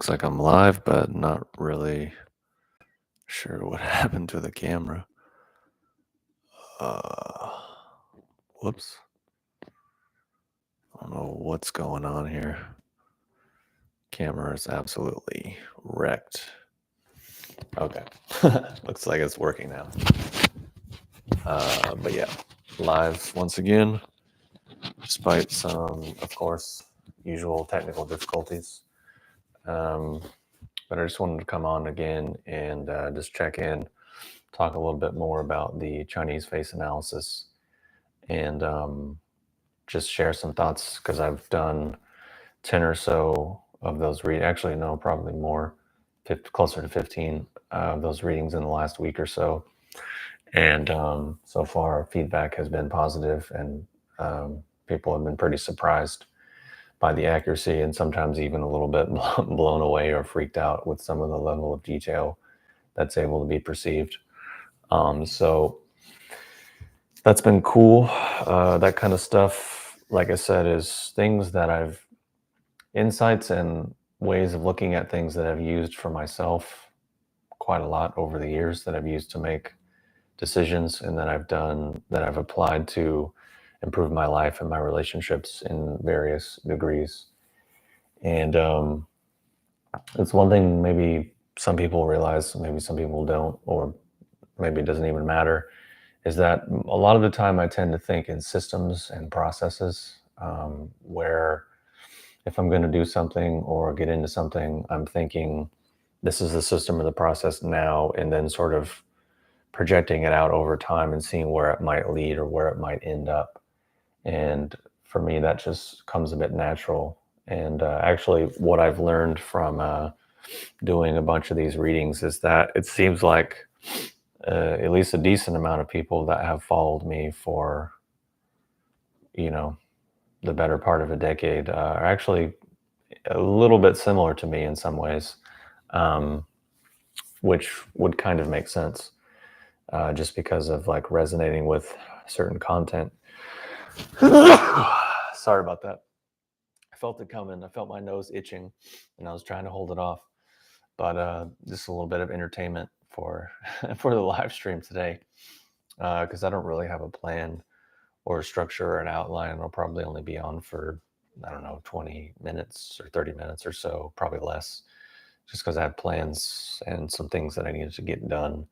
Looks like I'm live, but not really sure what happened to the camera. Uh, Whoops. I don't know what's going on here. Camera is absolutely wrecked. Okay. Looks like it's working now. But yeah, live once again, despite some, of course, usual technical difficulties. But I just wanted to come on again and just check in, talk a little bit more about the Chinese face analysis, and just share some thoughts because I've done 10 or so of those actually no, probably more, closer to 15 of those readings in the last week or so. And so far feedback has been positive, and people have been pretty surprised by the accuracy, and sometimes even a little bit blown away or freaked out with some of the level of detail that's able to be perceived. So that's been cool. That kind of stuff, like I said, is things that insights and ways of looking at things that I've used for myself quite a lot over the years, that I've used to make decisions, and that I've applied to improve my life and my relationships in various degrees. And it's one thing maybe some people realize, maybe some people don't, or maybe it doesn't even matter, is that a lot of the time I tend to think in systems and processes, where if I'm going to do something or get into something, I'm thinking this is the system or the process now, and then sort of projecting it out over time and seeing where it might lead or where it might end up. And for me, that just comes a bit natural. And actually, what I've learned from doing a bunch of these readings is that it seems like at least a decent amount of people that have followed me for, the better part of a decade are actually a little bit similar to me in some ways, which would kind of make sense, just because of like resonating with certain content. Sorry about that. I felt it coming. I felt my nose itching, and I was trying to hold it off. But just a little bit of entertainment for for the live stream today, because I don't really have a plan or a structure or an outline. I'll probably only be on for, I don't know, 20 minutes or 30 minutes or so, probably less, just because I have plans and some things that I needed to get done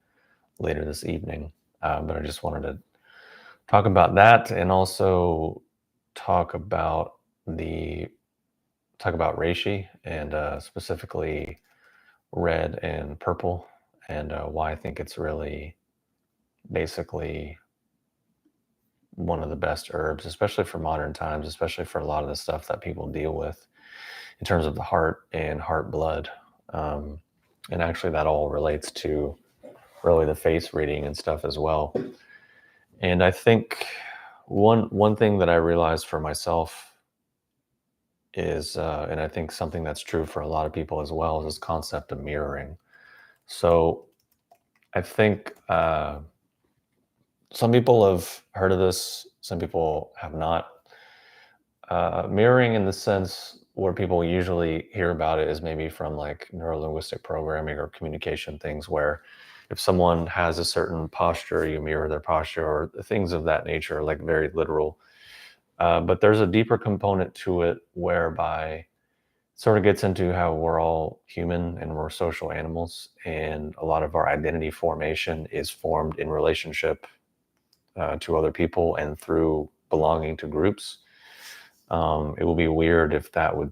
later this evening. But I just wanted to talk about that, and also talk about reishi, and specifically red and purple, and why I think it's really basically one of the best herbs, especially for modern times, especially for a lot of the stuff that people deal with in terms of the heart and heart blood. And actually that all relates to really the face reading and stuff as well. And I think one thing that I realized for myself is, and I think something that's true for a lot of people as well, is this concept of mirroring. So I think some people have heard of this, some people have not. Mirroring, in the sense where people usually hear about it, is maybe from like neuro-linguistic programming or communication things, where if someone has a certain posture, you mirror their posture, or things of that nature, like very literal. But there's a deeper component to it, whereby it sort of gets into how we're all human and we're social animals, and a lot of our identity formation is formed in relationship to other people and through belonging to groups. It will be weird if that would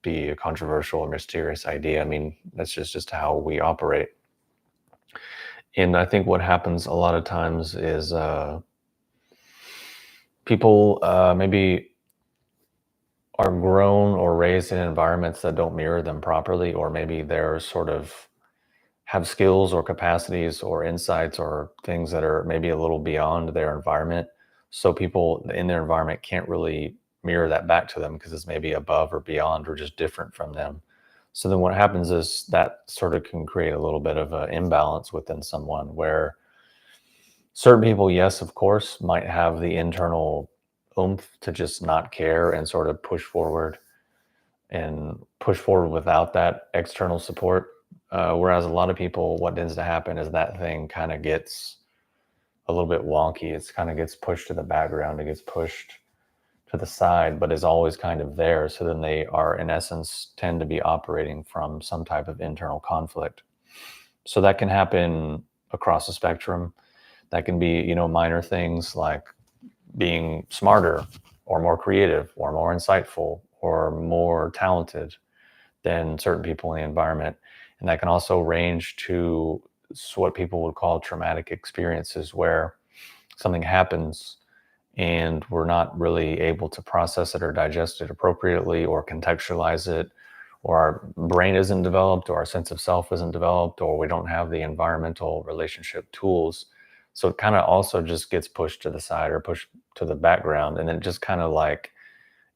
be a controversial or mysterious idea. I mean, that's just how we operate. And I think what happens a lot of times is people maybe are grown or raised in environments that don't mirror them properly, or maybe they're sort of have skills or capacities or insights or things that are maybe a little beyond their environment. So people in their environment can't really mirror that back to them because it's maybe above or beyond or just different from them. So then what happens is that sort of can create a little bit of an imbalance within someone, where certain people, yes, of course, might have the internal oomph to just not care and sort of push forward and push forward without that external support. Whereas a lot of people, what tends to happen is that thing kind of gets a little bit wonky. It's kind of gets pushed to the background. It gets pushed to the side, but is always kind of there. So then they are, in essence, tend to be operating from some type of internal conflict. So that can happen across the spectrum. That can be, minor things like being smarter or more creative or more insightful or more talented than certain people in the environment. And that can also range to what people would call traumatic experiences, where something happens and we're not really able to process it or digest it appropriately or contextualize it, or our brain isn't developed, or our sense of self isn't developed, or we don't have the environmental relationship tools. So it kind of also just gets pushed to the side or pushed to the background, and it just kind of like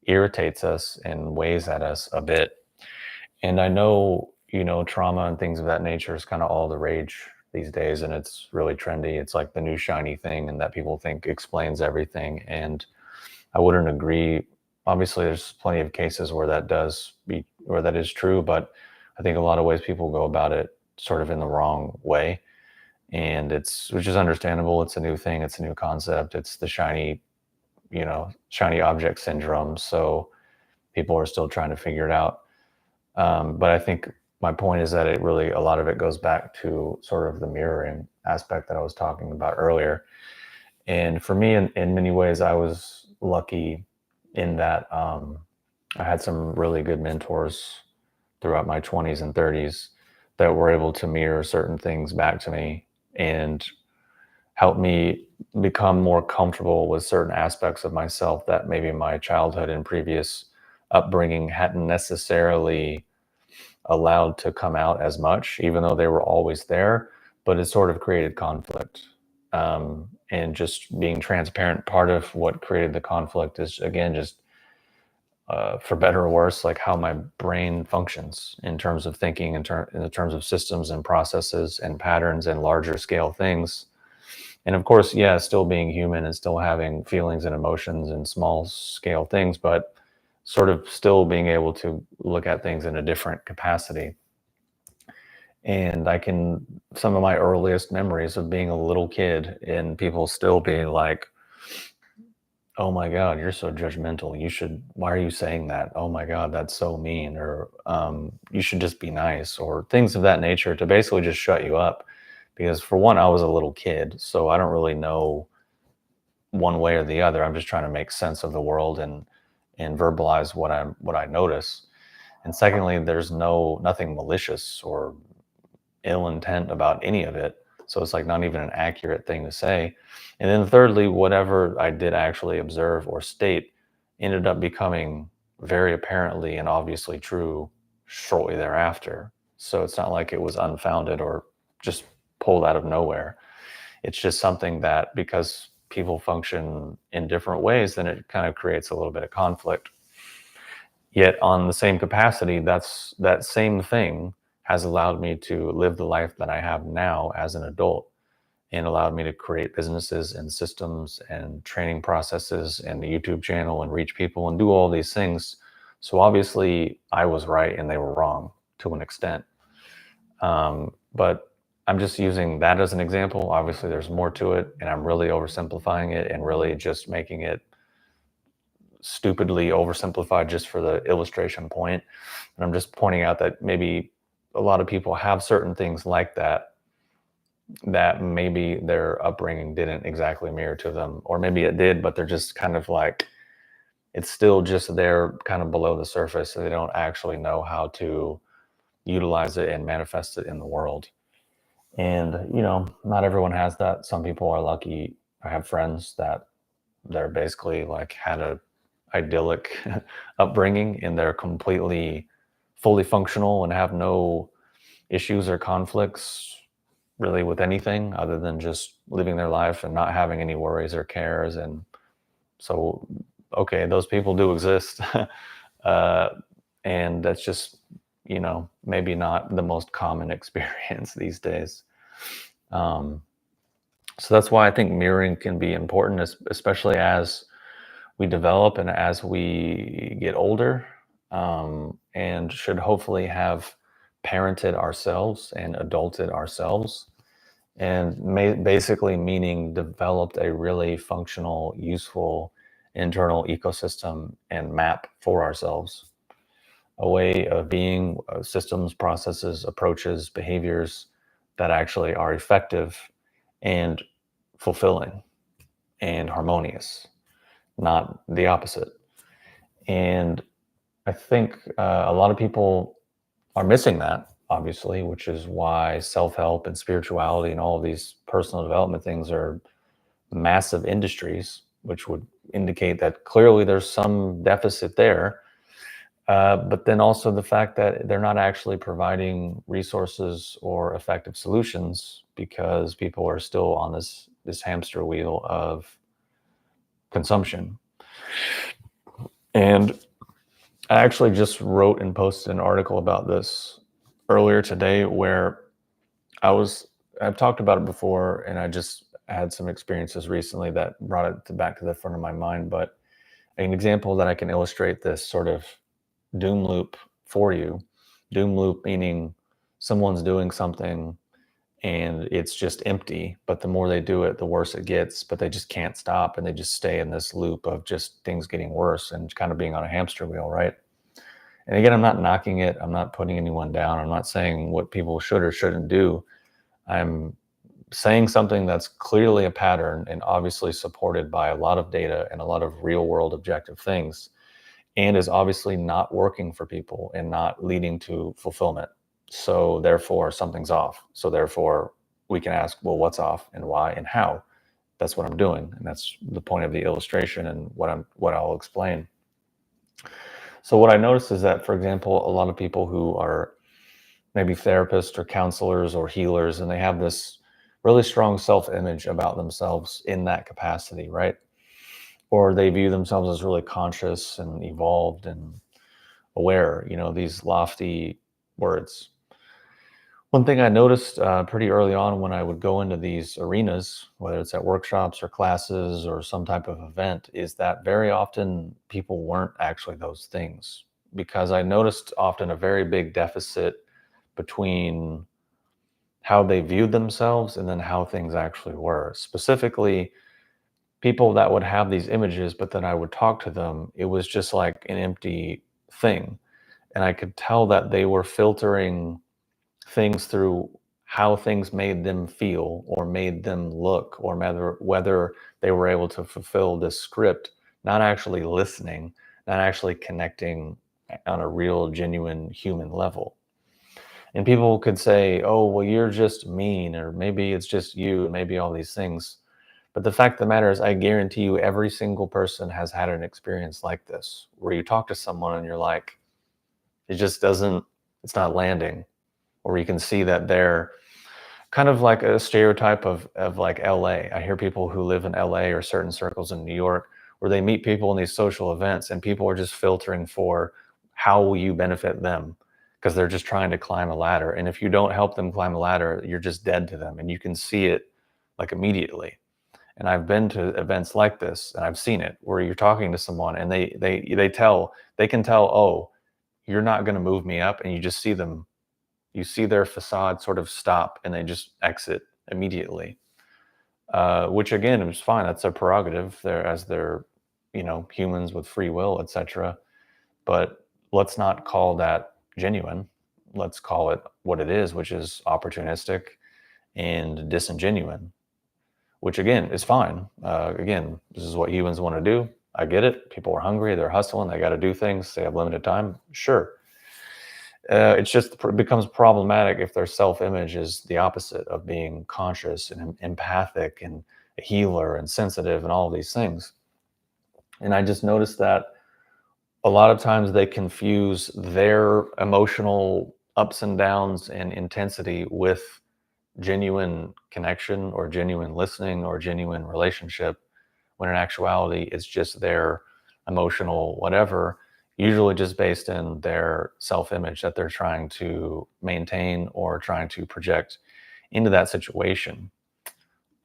irritates us and weighs at us a bit. And I know, trauma and things of that nature is kind of all the rage these days, and it's really trendy. It's like the new shiny thing, and that people think explains everything. And I wouldn't agree. Obviously, there's plenty of cases where that is true, but I think a lot of ways people go about it sort of in the wrong way. And which is understandable. It's a new thing. It's a new concept. It's the shiny object syndrome. So people are still trying to figure it out. But I think my point is that a lot of it goes back to sort of the mirroring aspect that I was talking about earlier. And for me, in many ways, I was lucky in that I had some really good mentors throughout my 20s and 30s that were able to mirror certain things back to me and help me become more comfortable with certain aspects of myself that maybe my childhood and previous upbringing hadn't necessarily allowed to come out as much, even though they were always there. But it sort of created conflict. And just being transparent, part of what created the conflict is, again, just for better or worse, like how my brain functions in terms of thinking, in terms of systems and processes and patterns and larger scale things. And of course, yeah, still being human and still having feelings and emotions and small scale things, but sort of still being able to look at things in a different capacity. And some of my earliest memories of being a little kid and people still being like, oh my God, you're so judgmental. Why are you saying that? Oh my God, that's so mean. Or you should just be nice, or things of that nature, to basically just shut you up. Because for one, I was a little kid, so I don't really know one way or the other. I'm just trying to make sense of the world and verbalize what I notice. And secondly, there's nothing malicious or ill intent about any of it. So it's like not even an accurate thing to say. And then thirdly, whatever I did actually observe or state ended up becoming very apparently and obviously true shortly thereafter. So it's not like it was unfounded or just pulled out of nowhere. It's just something that, because people function in different ways, then it kind of creates a little bit of conflict. Yet on the same capacity, that same thing has allowed me to live the life that I have now as an adult, and allowed me to create businesses and systems and training processes and the YouTube channel and reach people and do all these things. So obviously I was right and they were wrong to an extent. But I'm just using that as an example. Obviously there's more to it, and I'm really oversimplifying it and really just making it stupidly oversimplified just for the illustration point. And I'm just pointing out that maybe a lot of people have certain things like that maybe their upbringing didn't exactly mirror to them, or maybe it did, but they're just kind of like, it's still just there kind of below the surface, so they don't actually know how to utilize it and manifest it in the world. And not everyone has that. Some people are lucky. I have friends that they're basically like had a idyllic upbringing, and they're completely fully functional and have no issues or conflicts really with anything other than just living their life and not having any worries or cares. And so, okay, those people do exist. uh, and that's just, maybe not the most common experience these days. Um, so that's why I think mirroring can be important, especially as we develop and as we get older. and should hopefully have parented ourselves and adulted ourselves, and basically meaning developed a really functional, useful internal ecosystem and map for ourselves, a way of being, systems, processes, approaches, behaviors that actually are effective and fulfilling and harmonious, not the opposite. And I think a lot of people are missing that, obviously, which is why self-help and spirituality and all of these personal development things are massive industries, which would indicate that clearly there's some deficit there. But then also the fact that they're not actually providing resources or effective solutions because people are still on this hamster wheel of consumption. And I actually just wrote and posted an article about this earlier today where I've talked about it before, and I just had some experiences recently that brought it back to the front of my mind. But an example that I can illustrate this sort of doom loop for you. Doom loop meaning someone's doing something and it's just empty, but the more they do it, the worse it gets, but they just can't stop and they just stay in this loop of just things getting worse and kind of being on a hamster wheel, right? And again, I'm not knocking it. I'm not putting anyone down. I'm not saying what people should or shouldn't do. I'm saying something that's clearly a pattern and obviously supported by a lot of data and a lot of real world objective things, and is obviously not working for people and not leading to fulfillment. So therefore something's off. So therefore we can ask, well, what's off and why and how? That's what I'm doing. And that's the point of the illustration and what I'll explain. So what I noticed is that, for example, a lot of people who are maybe therapists or counselors or healers, and they have this really strong self-image about themselves in that capacity, right? Or they view themselves as really conscious and evolved and aware, these lofty words. One thing I noticed pretty early on when I would go into these arenas, whether it's at workshops or classes or some type of event, is that very often people weren't actually those things. Because I noticed often a very big deficit between how they viewed themselves and then how things actually were. Specifically, people that would have these images, but then I would talk to them, it was just like an empty thing. And I could tell that they were filtering things through how things made them feel or made them look, or whether they were able to fulfill this script, not actually listening, not actually connecting on a real, genuine human level. And people could say, oh, well, you're just mean, or maybe it's just you, and maybe all these things. But the fact of the matter is, I guarantee you, every single person has had an experience like this, where you talk to someone and you're like, it just doesn't, it's not landing. Or you can see that they're kind of like a stereotype of like LA. I hear people who live in LA or certain circles in New York where they meet people in these social events and people are just filtering for how will you benefit them, because they're just trying to climb a ladder. And if you don't help them climb a ladder, you're just dead to them. And you can see it like immediately. And I've been to events like this and I've seen it where you're talking to someone and they can tell, oh, you're not going to move me up. And you just see them, you see their facade sort of stop and they just exit immediately, which again is fine. That's their prerogative. They're humans with free will, etc. But let's not call that genuine. Let's call it what it is, which is opportunistic and disingenuine, which again is fine. Again, this is what humans want to do. I get it. People are hungry. They're hustling. They got to do things. They have limited time. Sure. It becomes problematic if their self-image is the opposite of being conscious and empathic and a healer and sensitive and all of these things. And I just noticed that a lot of times they confuse their emotional ups and downs and intensity with genuine connection or genuine listening or genuine relationship, when in actuality it's just their emotional whatever, usually just based in their self-image that they're trying to maintain or trying to project into that situation.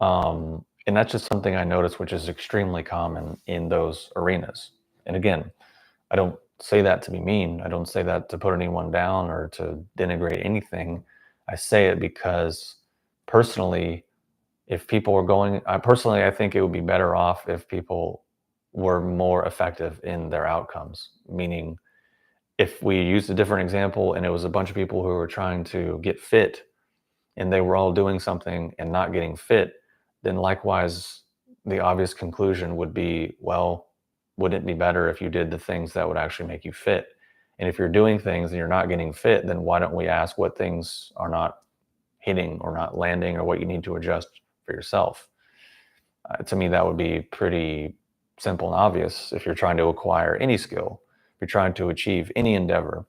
And that's just something I noticed, which is extremely common in those arenas. And again, I don't say that to be mean. I don't say that to put anyone down or to denigrate anything. I say it because personally, if people were going, I think it would be better off if people were more effective in their outcomes. Meaning, if we used a different example and it was a bunch of people who were trying to get fit and they were all doing something and not getting fit, then likewise, the obvious conclusion would be, well, wouldn't it be better if you did the things that would actually make you fit? And if you're doing things and you're not getting fit, then why don't we ask what things are not hitting or not landing or what you need to adjust for yourself? To me, that would be pretty simple and obvious if you're trying to acquire any skill, if you're trying to achieve any endeavor.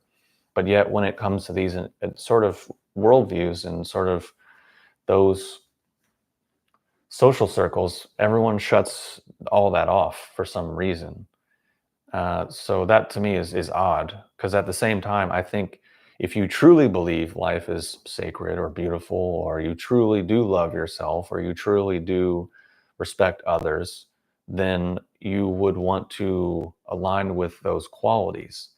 But yet, when it comes to these sort of worldviews and sort of those social circles, everyone shuts all that off for some reason. So that to me is odd, because at the same time, I think if you truly believe life is sacred or beautiful, or you truly do love yourself, or you truly do respect others, then you would want to align with those qualities.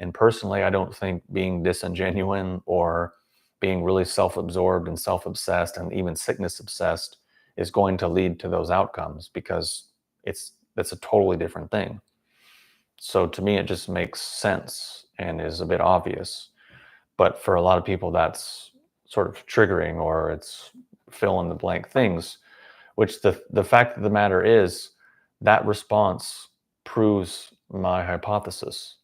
And personally, I don't think being disingenuine or being really self-absorbed and self-obsessed and even sickness obsessed is going to lead to those outcomes, because that's a totally different thing. So to me, it just makes sense and is a bit obvious. But for a lot of people, that's sort of triggering, or it's fill in the blank things, which the fact of the matter is that response proves my hypothesis.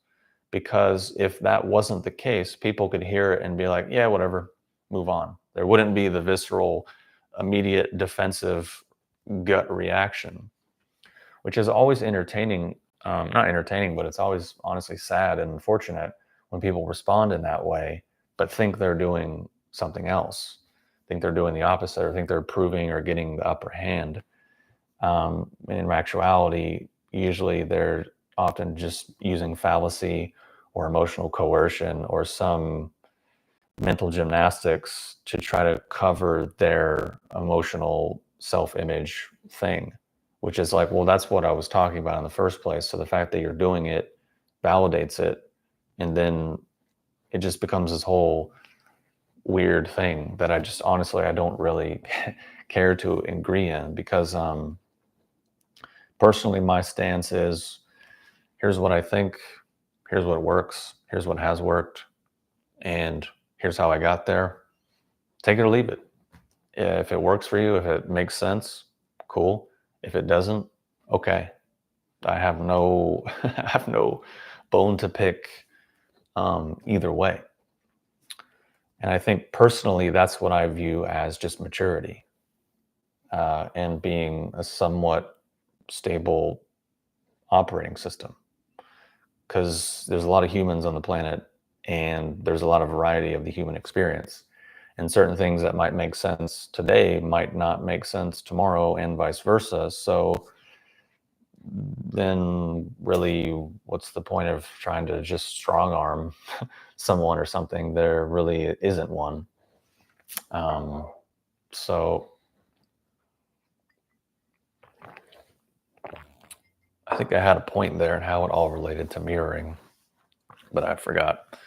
Because if that wasn't the case, people could hear it and be like, yeah, whatever, move on. There wouldn't be the visceral, immediate defensive gut reaction, which is always entertaining. Not entertaining, but it's always honestly sad and unfortunate when people respond in that way, but think they're doing something else, think they're doing the opposite, or think they're proving or getting the upper hand. In actuality, usually they're often just using fallacy or emotional coercion or some mental gymnastics to try to cover their emotional self-image thing, which is like, well, that's what I was talking about in the first place. So the fact that you're doing it validates it. And then it just becomes this whole weird thing that I just honestly, I don't really care to agree in, because personally, my stance is, here's what I think, here's what works, here's what has worked, and here's how I got there. Take it or leave it. If it works for you, if it makes sense, cool. If it doesn't, okay. I have no I have no bone to pick either way. And I think personally, that's what I view as just maturity, and being a somewhat stable operating system. Because there's a lot of humans on the planet, and there's a lot of variety of the human experience. And certain things that might make sense today might not make sense tomorrow, and vice versa. So then really, what's the point of trying to just strong arm someone or something? There really isn't one. So I think I had a point there and how it all related to mirroring, but I forgot.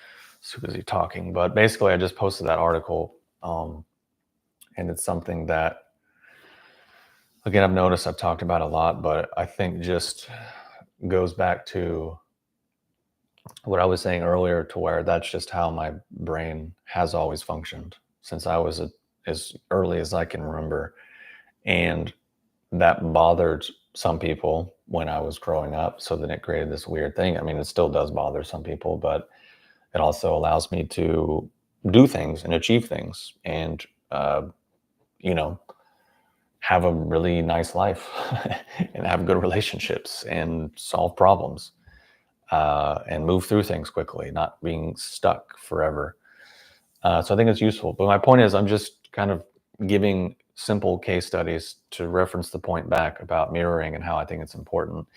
Too busy talking. But basically, I just posted that article, and it's something that, again, I've noticed I've talked about a lot, but I think just goes back to what I was saying earlier, to where that's just how my brain has always functioned since I was as early as I can remember. And that bothered some people when I was growing up. So then it created this weird thing. I mean, it still does bother some people, but it also allows me to do things and achieve things and, you know, have a really nice life and have good relationships and solve problems, and move through things quickly, not being stuck forever. So I think it's useful. But my point is, I'm just kind of giving simple case studies to reference the point back about mirroring and how I think it's important,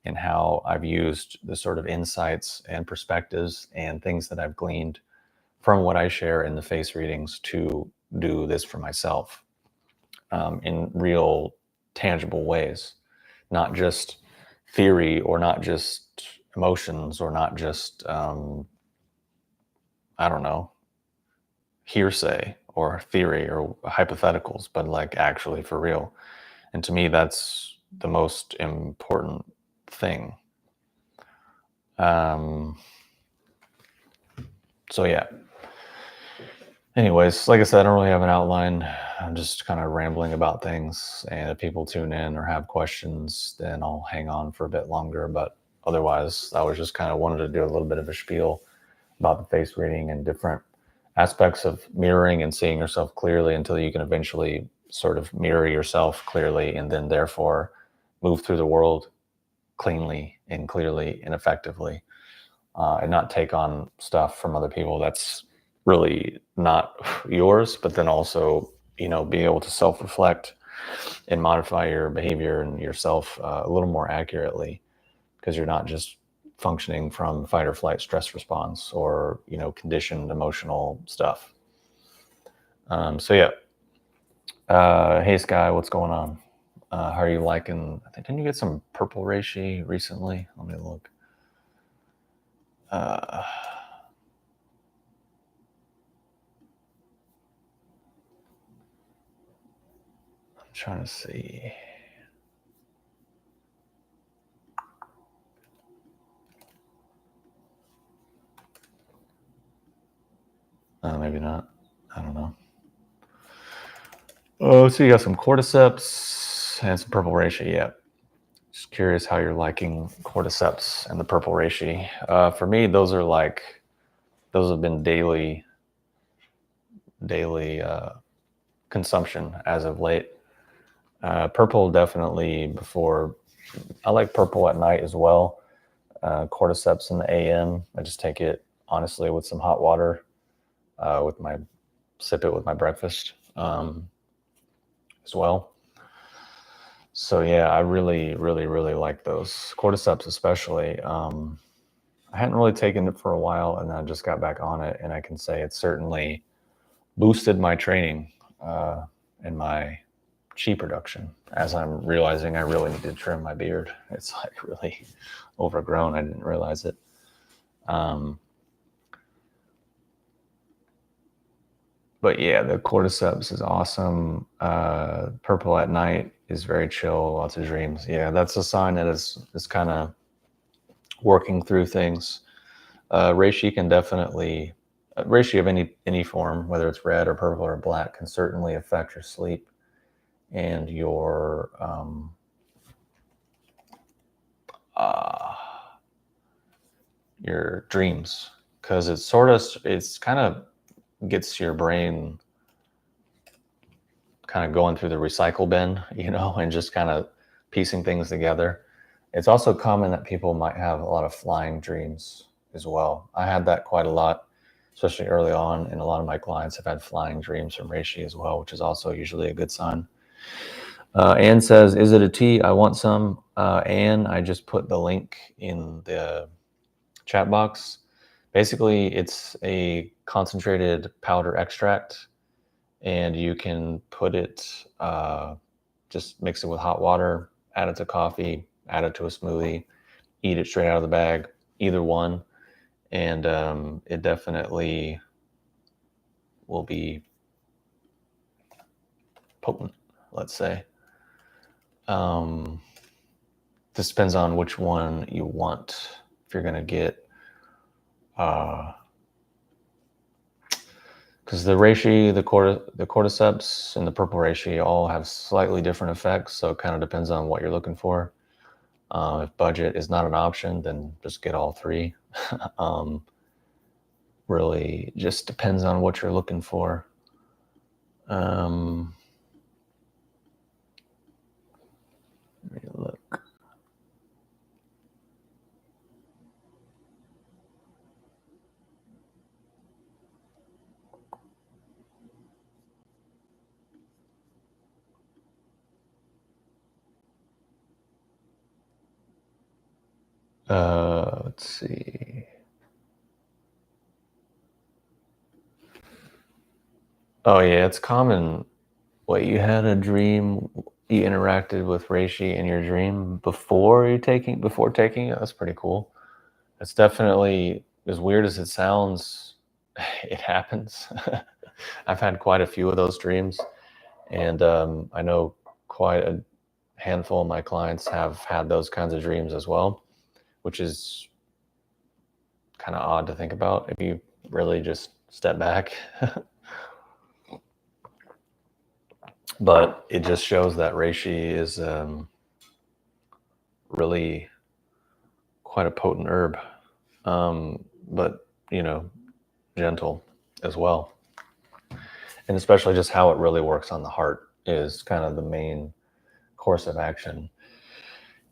and how I've used the sort of insights and perspectives and things that I've gleaned from what I share in the face readings to do this for myself, in real tangible ways, not just theory, or not just emotions, or not just I don't know, hearsay or theory or hypotheticals, but like actually for real. And to me, that's the most important thing. Um, so yeah. Anyways, like I said, I don't really have an outline. I'm just kind of rambling about things. And if people tune in or have questions, then I'll hang on for a bit longer. But otherwise, I was just kind of wanted to do a little bit of a spiel about the face reading and different aspects of mirroring and seeing yourself clearly until you can eventually sort of mirror yourself clearly and then therefore move through the world cleanly and clearly and effectively, and not take on stuff from other people that's really not yours, but then also, be able to self-reflect and modify your behavior and yourself a little more accurately, because you're not just functioning from fight or flight stress response or, conditioned emotional stuff. So yeah. Hey Sky, what's going on? How are you liking? Didn't you get some purple reishi recently? Let me look. I'm trying to see. Maybe not. I don't know. Oh, so you got some cordyceps and some purple reishi. Yeah. Just curious how you're liking cordyceps and the purple reishi. For me, those have been daily consumption as of late. Purple definitely before. I like purple at night as well. Cordyceps in the AM. I just take it honestly with some hot water, sip it with my breakfast as well. So yeah, I really, really, really like those cordyceps, especially. I hadn't really taken it for a while, and then I just got back on it, and I can say it certainly boosted my training and my chi production. As I'm realizing, I really need to trim my beard. It's like really overgrown. I didn't realize it. But yeah, the cordyceps is awesome. Purple at night is very chill, lots of dreams. Yeah, that's a sign that is kind of working through things. Reishi can definitely, reishi of any form, whether it's red or purple or black, can certainly affect your sleep and your dreams, because it's kind of gets your brain kind of going through the recycle bin, and just kind of piecing things together. It's also common that people might have a lot of flying dreams as well. I had that quite a lot, especially early on, and a lot of my clients have had flying dreams from reishi as well, which is also usually a good sign. Anne says, is it a tea? I want some. Anne, I just put the link in the chat box. Basically, it's a concentrated powder extract, and you can put it, just mix it with hot water, add it to coffee, add it to a smoothie, eat it straight out of the bag, either one. And it definitely will be potent, let's say. This depends on which one you want. If you're going to get, because the reishi, the cordyceps, and the purple reishi all have slightly different effects. So it kind of depends on what you're looking for. If budget is not an option, then just get all three. Really just depends on what you're looking for. Let me look. Let's see. Oh yeah, it's common. Wait, you had a dream, you interacted with reishi in your dream before taking it? That's pretty cool. It's definitely, as weird as it sounds, it happens. I've had quite a few of those dreams, and I know quite a handful of my clients have had those kinds of dreams as well, which is kind of odd to think about if you really just step back. But it just shows that reishi is really quite a potent herb, but gentle as well. And especially just how it really works on the heart is kind of the main course of action.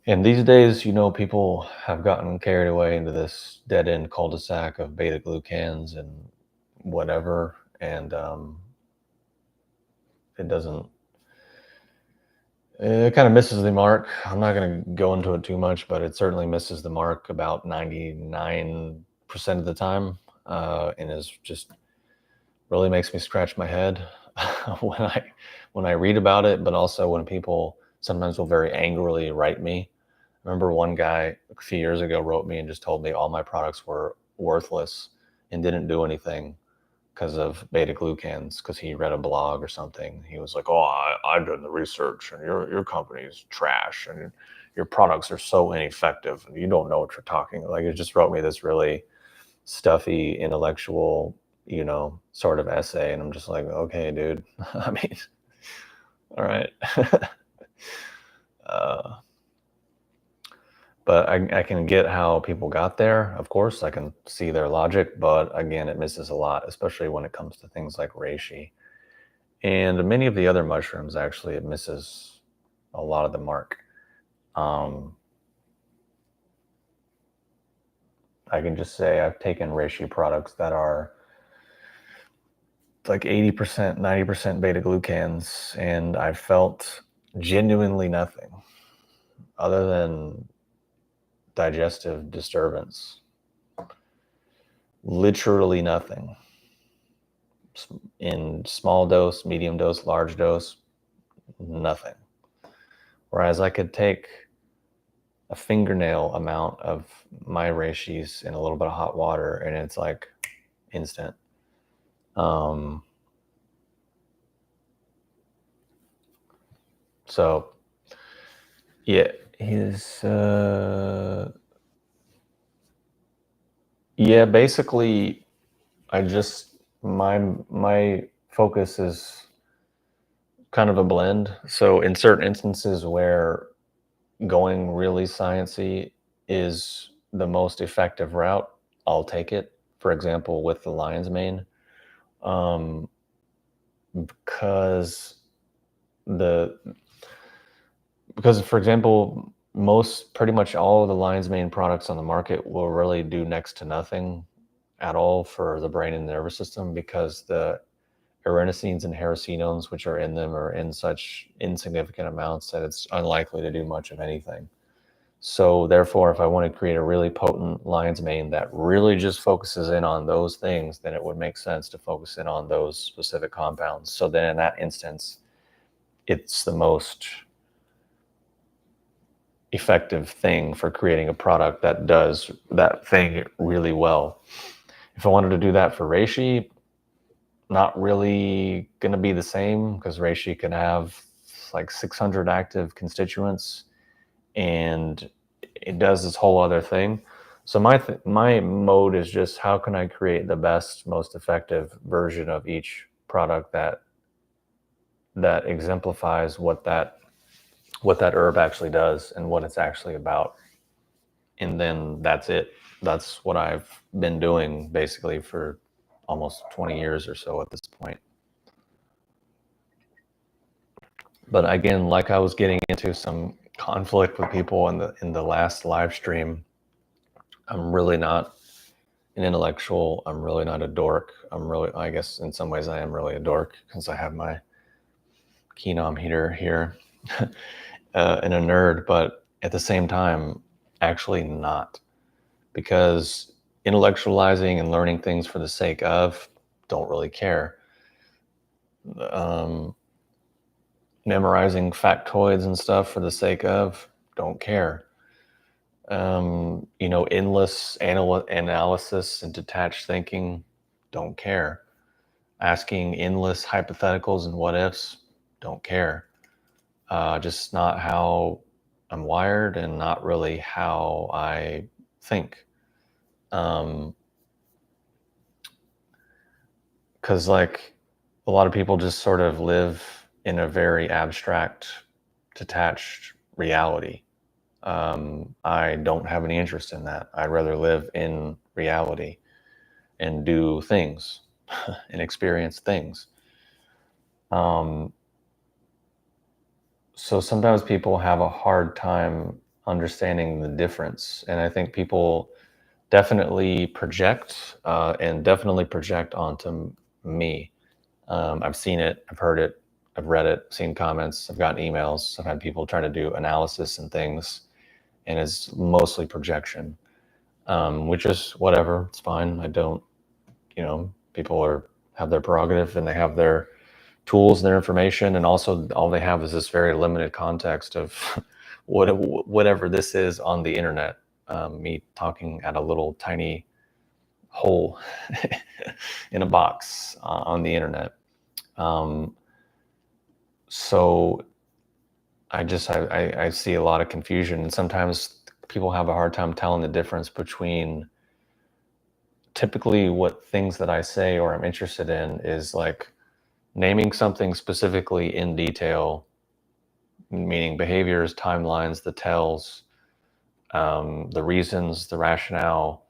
And these days, people have gotten carried away into this dead end cul-de-sac of beta-glucans and whatever, and it doesn't. It kind of misses the mark. I'm not going to go into it too much, but it certainly misses the mark about 99% of the time, and is just really makes me scratch my head when I read about it, but also when people sometimes will very angrily write me. I remember one guy a few years ago wrote me and just told me all my products were worthless and didn't do anything because of beta-glucans, because he read a blog or something. He was like, "Oh, I've done the research, and your company's trash, and your products are so ineffective, and you don't know what you're talking." Like, it just wrote me this really stuffy, intellectual, sort of essay, and I'm just like, "Okay, dude." I mean, all right. uh, but I can get how people got there. Of course, I can see their logic, but again, it misses a lot, especially when it comes to things like reishi. And many of the other mushrooms, actually, it misses a lot of the mark. Um, I can just say I've taken reishi products that are like 80%, 90% beta glucans, and I felt genuinely nothing other than digestive disturbance. Literally nothing. In small dose, medium dose, large dose, nothing. Whereas I could take a fingernail amount of my reishis in a little bit of hot water, and it's like instant. So yeah, his yeah, basically, I just my focus is kind of a blend. So in certain instances where going really sciencey is the most effective route, I'll take it. For example, with the lion's mane, um, because the because for example, most pretty much all of the lion's mane products on the market will really do next to nothing at all for the brain and nervous system, because the arenosines and hericenones which are in them are in such insignificant amounts that it's unlikely to do much of anything. So therefore, if I want to create a really potent lion's mane that really just focuses in on those things, then it would make sense to focus in on those specific compounds. So then in that instance, it's the most effective thing for creating a product that does that thing really well. If I wanted to do that for reishi, not really going to be the same, because reishi can have like 600 active constituents, and it does this whole other thing. So my mode is just, how can I create the best, most effective version of each product that exemplifies what that herb actually does and what it's actually about. And then that's it. That's what I've been doing basically for almost 20 years or so at this point. But again, like I was getting into some conflict with people in the last live stream, I'm really not an intellectual. I'm really not a dork. I guess in some ways I am really a dork, because I have my Kenom heater here, and a nerd, but at the same time, actually not, because intellectualizing and learning things for the sake of, don't really care. Um, Memorizing factoids and stuff for the sake of, don't care. Endless analysis and detached thinking, don't care. Asking endless hypotheticals and what ifs, don't care. Just not how I'm wired and not really how I think. Because like a lot of people just sort of live in a very abstract, detached reality. I don't have any interest in that. I'd rather live in reality and do things and experience things. So sometimes people have a hard time understanding the difference. And I think people definitely project and definitely project onto me. I've seen it, I've heard it, I've read it, seen comments, I've gotten emails, I've had people try to do analysis and things, and it's mostly projection, which is whatever, it's fine. I don't, people have their prerogative and they have their tools and their information, and also all they have is this very limited context of whatever this is on the internet. Me talking at a little tiny hole in a box on the internet. So I see a lot of confusion, and sometimes people have a hard time telling the difference between typically what things that I say or I'm interested in is like naming something specifically in detail, meaning behaviors, timelines, the tells, the reasons, the rationale,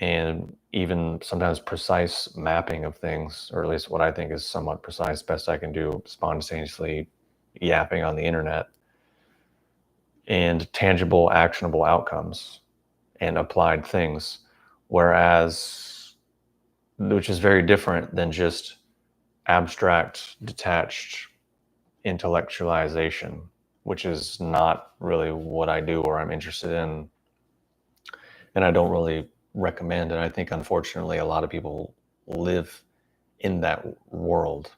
and even sometimes precise mapping of things, or at least what I think is somewhat precise, best I can do spontaneously yapping on the internet, and tangible, actionable outcomes and applied things. Whereas, which is very different than just abstract, detached intellectualization, which is not really what I do or I'm interested in. And I don't really recommend. And I think, unfortunately, a lot of people live in that world.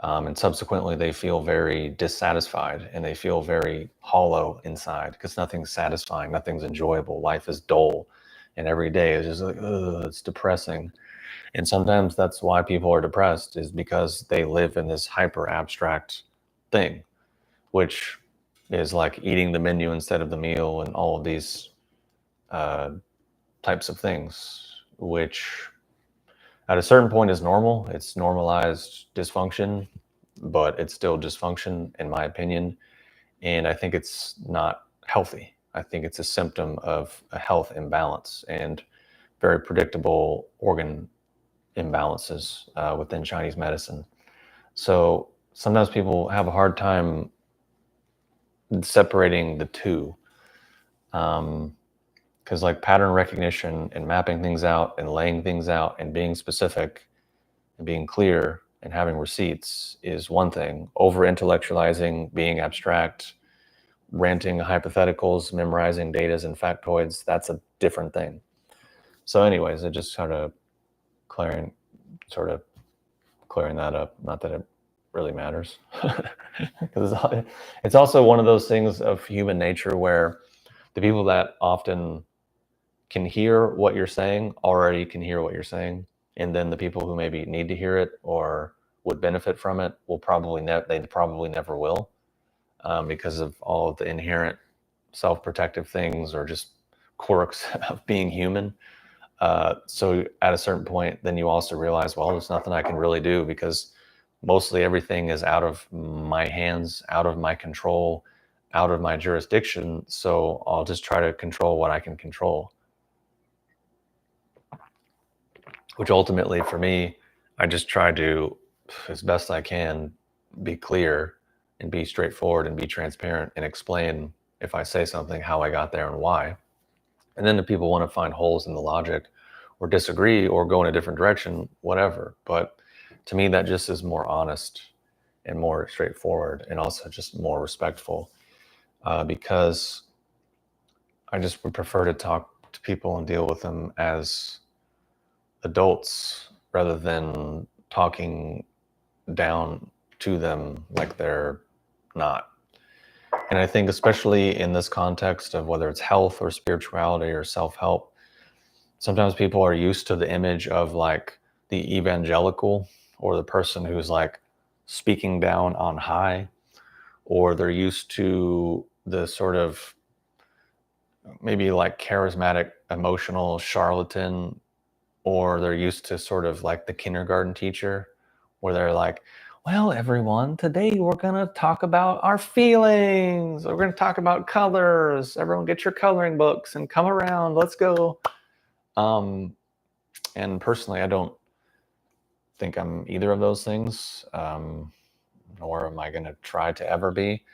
And subsequently, they feel very dissatisfied and they feel very hollow inside because nothing's satisfying, nothing's enjoyable. Life is dull. And every day is just like, ugh, it's depressing. And sometimes that's why people are depressed, is because they live in this hyper abstract thing, which is like eating the menu instead of the meal and all of these uh, types of things, which at a certain point is normal. It's normalized dysfunction, but it's still dysfunction, in my opinion. And I think it's not healthy. I think it's a symptom of a health imbalance and very predictable organ imbalances within Chinese medicine. So sometimes people have a hard time separating the two. Because like pattern recognition and mapping things out and laying things out and being specific and being clear and having receipts is one thing. Over intellectualizing, being abstract, ranting hypotheticals, memorizing datas and factoids, that's a different thing. So anyways, it just clearing sort of clearing that up. Not that it really matters. Because it's also one of those things of human nature where the people that often can hear what you're saying already can hear what you're saying, and then the people who maybe need to hear it or would benefit from it will probably they probably never will, because of all of the inherent self-protective things or just quirks of being human. So at a certain point, then you also realize, well, there's nothing I can really do because mostly everything is out of my hands, out of my control, out of my jurisdiction. So I'll just try to control what I can control. Which ultimately for me, I just try to, as best I can, be clear and be straightforward and be transparent and explain if I say something, how I got there and why. And then if people want to find holes in the logic or disagree or go in a different direction, whatever. But to me, that just is more honest and more straightforward and also just more respectful, because I just would prefer to talk to people and deal with them as adults rather than talking down to them like they're not. And I think especially in this context of whether it's health or spirituality or self-help, sometimes people are used to the image of like the evangelical or the person who's like speaking down on high, or they're used to the sort of maybe like charismatic emotional charlatan, or they're used to sort of like the kindergarten teacher where they're like, well, everyone, today we're going to talk about our feelings. We're going to talk about colors. Everyone get your coloring books and come around. Let's go. And personally, I don't think I'm either of those things, nor am I going to try to ever be.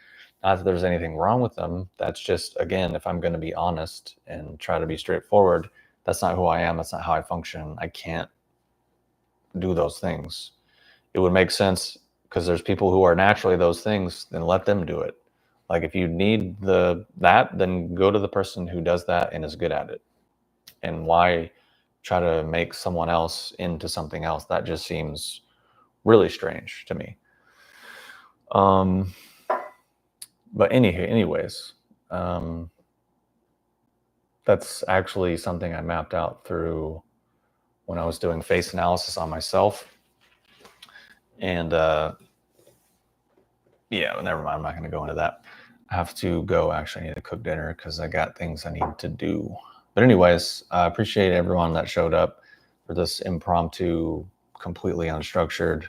Not that there's anything wrong with them. That's just, again, if I'm going to be honest and try to be straightforward, that's not who I am. That's not how I function. I can't do those things. It would make sense because there's people who are naturally those things, then let them do it. Like if you need that, then go to the person who does that and is good at it. And why try to make someone else into something else? That just seems really strange to me. But anyways, that's actually something I mapped out through when I was doing face analysis on myself. And yeah, never mind. I'm not going to go into that. I have to go. Actually, I need to cook dinner because I got things I need to do. But anyways, I appreciate everyone that showed up for this impromptu, completely unstructured,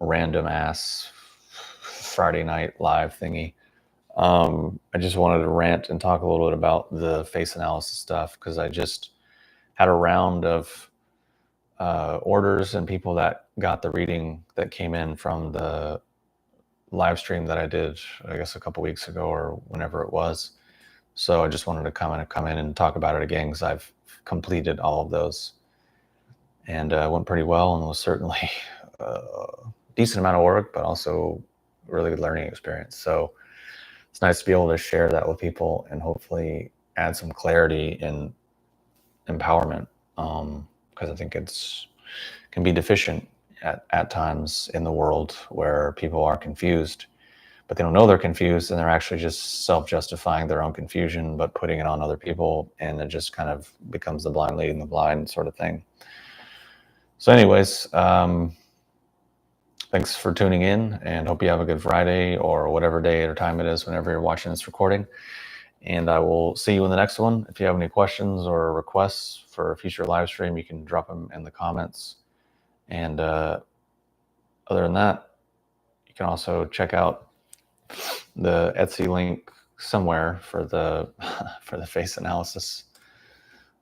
random ass Friday night live thingy. I just wanted to rant and talk a little bit about the face analysis stuff because I just had a round of orders and people that got the reading that came in from the live stream that I did, I guess a couple weeks ago or whenever it was. So I just wanted to come in and talk about it again because I've completed all of those, and went pretty well, and was certainly a decent amount of work, but also a really good learning experience. So it's nice to be able to share that with people and hopefully add some clarity and empowerment, because I think can be deficient at times in the world where people are confused, but they don't know they're confused, and they're actually just self-justifying their own confusion, but putting it on other people, and it just kind of becomes the blind leading the blind sort of thing. So anyways, thanks for tuning in, and hope you have a good Friday or whatever day or time it is whenever you're watching this recording. And I will see you in the next one. If you have any questions or requests for a future live stream, you can drop them in the comments. And other than that, you can also check out the Etsy link somewhere for the for the face analysis.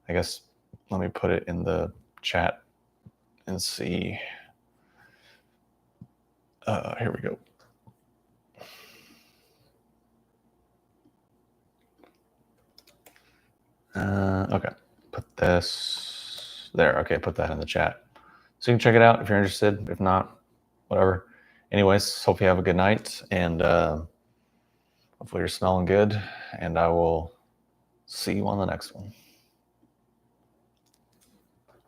I guess let me put it in the chat and see. Here we go. Okay, put this there. Okay, put that in the chat. So you can check it out if you're interested. If not, whatever. Anyways, hope you have a good night, and hopefully you're smelling good, and I will see you on the next one.